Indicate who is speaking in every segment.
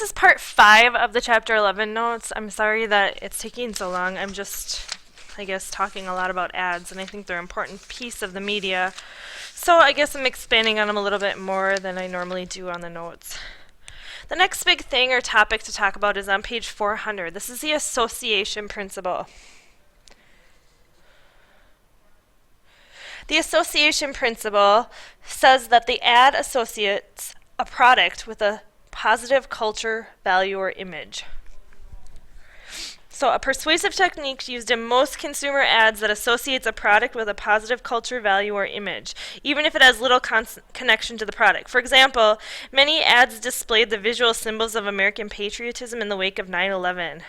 Speaker 1: this is part 5 of the Chapter 11 notes. I'm sorry that it's taking so long. I'm just, I guess, talking a lot about ads, and I think they're an important piece of the media. So I guess I'm expanding on them a little bit more than I normally do on the notes. The next big thing or topic to talk about is on page 400. This is the association principle. The association principle says that the ad associates a product with a positive culture, value, or image. So a persuasive technique used in most consumer ads that associates a product with a positive culture, value, or image, even if it has little connection to the product. For example, many ads displayed the visual symbols of American patriotism in the wake of 9/11.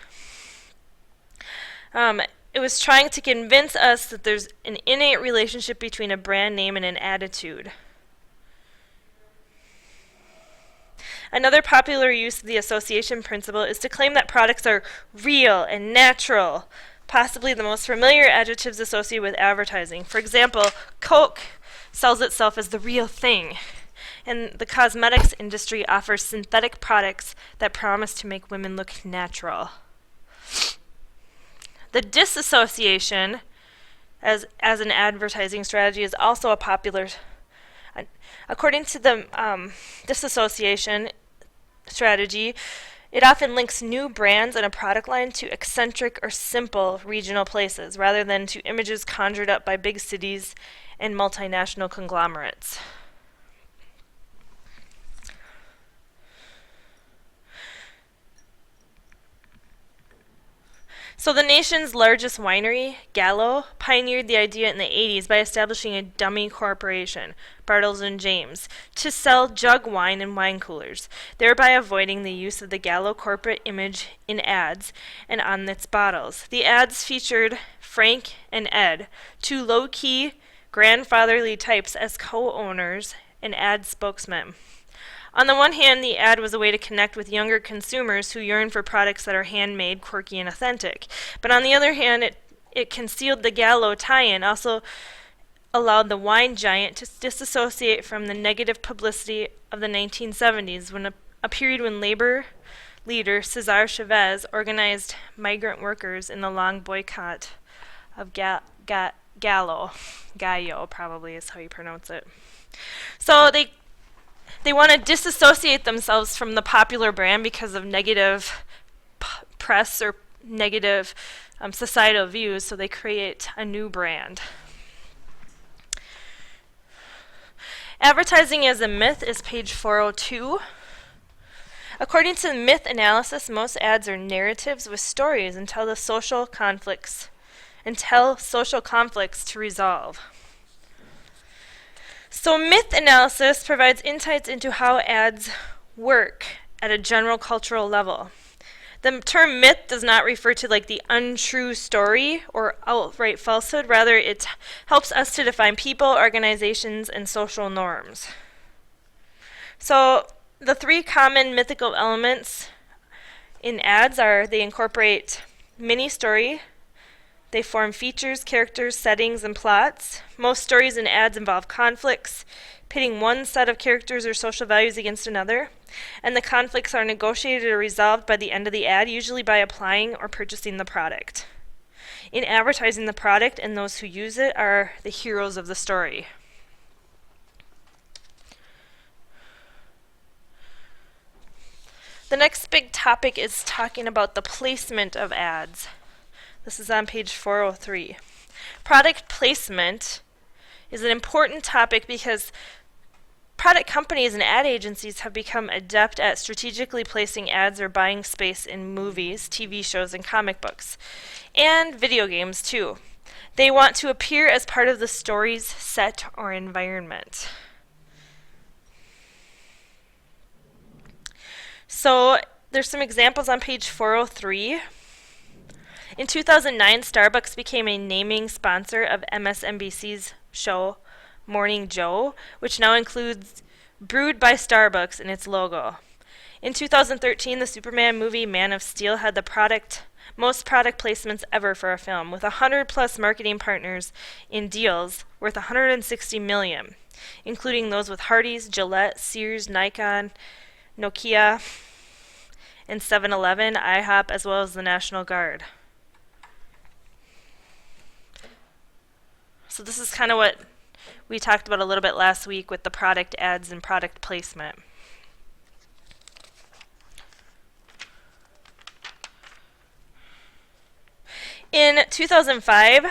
Speaker 1: It was trying to convince us that there's an innate relationship between a brand name and an attitude. Another popular use of the association principle is to claim that products are real and natural, possibly the most familiar adjectives associated with advertising. For example, Coke sells itself as the real thing, and the cosmetics industry offers synthetic products that promise to make women look natural. The disassociation as an advertising strategy is also a popular. According to the disassociation strategy, it often links new brands and a product line to eccentric or simple regional places rather than to images conjured up by big cities and multinational conglomerates. So the nation's largest winery, Gallo, pioneered the idea in the 80s by establishing a dummy corporation, Bartles and James, to sell jug wine in wine coolers, thereby avoiding the use of the Gallo corporate image in ads and on its bottles. The ads featured Frank and Ed, two low-key, grandfatherly types as co-owners and ad spokesmen. On the one hand, the ad was a way to connect with younger consumers who yearn for products that are handmade, quirky, and authentic. But on the other hand, it concealed the Gallo tie-in, also allowed the wine giant to disassociate from the negative publicity of the 1970s, when a period when labor leader Cesar Chavez organized migrant workers in the long boycott of Gallo. Gallo probably is how you pronounce it. So they want to disassociate themselves from the popular brand because of negative press or negative societal views, so they create a new brand. Advertising as a myth is page 402. According to myth analysis, most ads are narratives with stories and tell social conflicts to resolve. So myth analysis provides insights into how ads work at a general cultural level. The term myth does not refer to like the untrue story or outright falsehood. Rather, it helps us to define people, organizations, and social norms. So the 3 common mythical elements in ads are they incorporate mini-story, they form features, characters, settings, and plots. Most stories and ads involve conflicts, pitting one set of characters or social values against another, and the conflicts are negotiated or resolved by the end of the ad, usually by applying or purchasing the product. In advertising, the product and those who use it are the heroes of the story. The next big topic is talking about the placement of ads. This is on page 403. Product placement is an important topic because product companies and ad agencies have become adept at strategically placing ads or buying space in movies, TV shows, and comic books, and video games too. They want to appear as part of the story's set or environment. So there's some examples on page 403. In 2009, Starbucks became a naming sponsor of MSNBC's show Morning Joe, which now includes Brewed by Starbucks in its logo. In 2013, the Superman movie Man of Steel had the most product placements ever for a film, with 100+ marketing partners in deals worth $160 million, including those with Hardee's, Gillette, Sears, Nikon, Nokia, and 7-Eleven, IHOP, as well as the National Guard. So this is kind of what we talked about a little bit last week with the product ads and product placement. In 2005,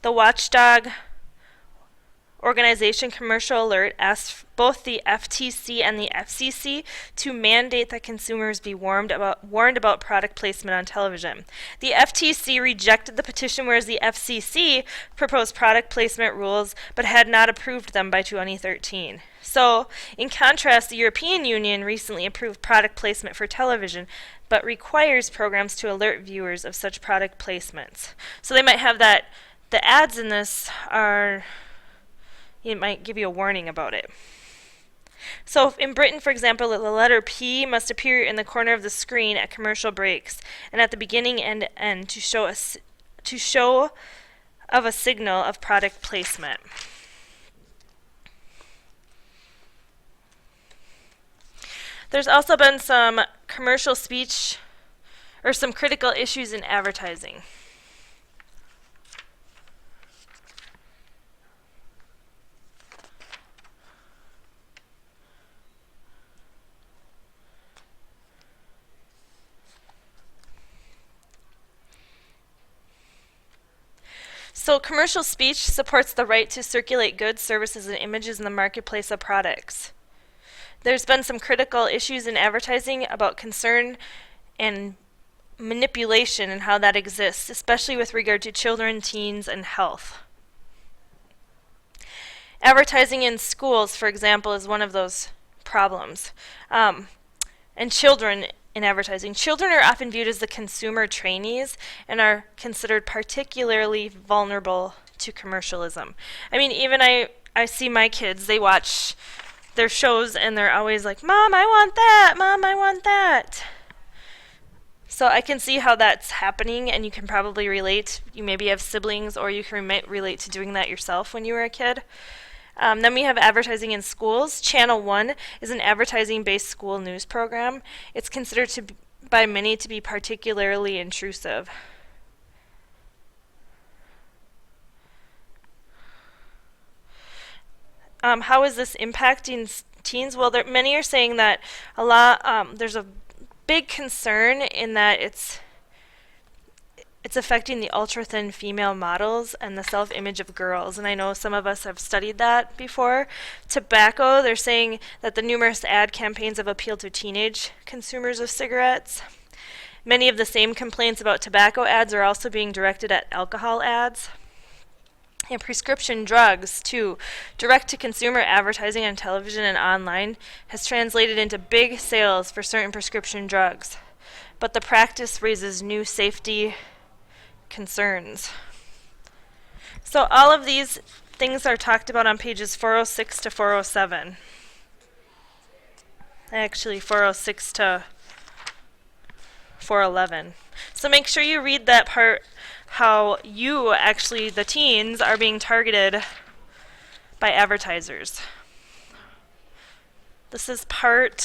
Speaker 1: the Watchdog organization Commercial Alert asked both the FTC and the FCC to mandate that consumers be warned about product placement on television. The FTC rejected the petition, whereas the FCC proposed product placement rules but had not approved them by 2013. So, in contrast, the European Union recently approved product placement for television, but requires programs to alert viewers of such product placements. So they might have that, the ads in this are, it might give you a warning about it. So in Britain, for example, the letter P must appear in the corner of the screen at commercial breaks and at the beginning and end to show of a signal of product placement. There's also been some commercial speech or some critical issues in advertising. So commercial speech supports the right to circulate goods, services, and images in the marketplace of products. There's been some critical issues in advertising about concern and manipulation and how that exists, especially with regard to children, teens, and health. Advertising in schools, for example, is one of those problems. And children in advertising. Children are often viewed as the consumer trainees and are considered particularly vulnerable to commercialism. I mean, even I see my kids, they watch their shows and they're always like, "Mom, I want that! Mom, I want that!" So I can see how that's happening, and you can probably relate. You maybe have siblings, or you can relate to doing that yourself when you were a kid. Then we have advertising in schools. Channel 1 is an advertising-based school news program. It's considered by many to be particularly intrusive. How is this impacting teens? Well, many are saying that there's a big concern in that it's affecting the ultra-thin female models and the self-image of girls, and I know some of us have studied that before. Tobacco, they're saying that the numerous ad campaigns have appealed to teenage consumers of cigarettes. Many of the same complaints about tobacco ads are also being directed at alcohol ads. And prescription drugs, too. Direct-to-consumer advertising on television and online has translated into big sales for certain prescription drugs, but the practice raises new safety concerns. So all of these things are talked about on pages 406 to 407. Actually, 406 to 411. So make sure you read that part, how you, actually, the teens, are being targeted by advertisers. This is part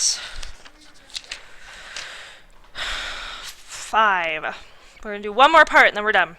Speaker 1: 5. We're going to do one more part and then we're done.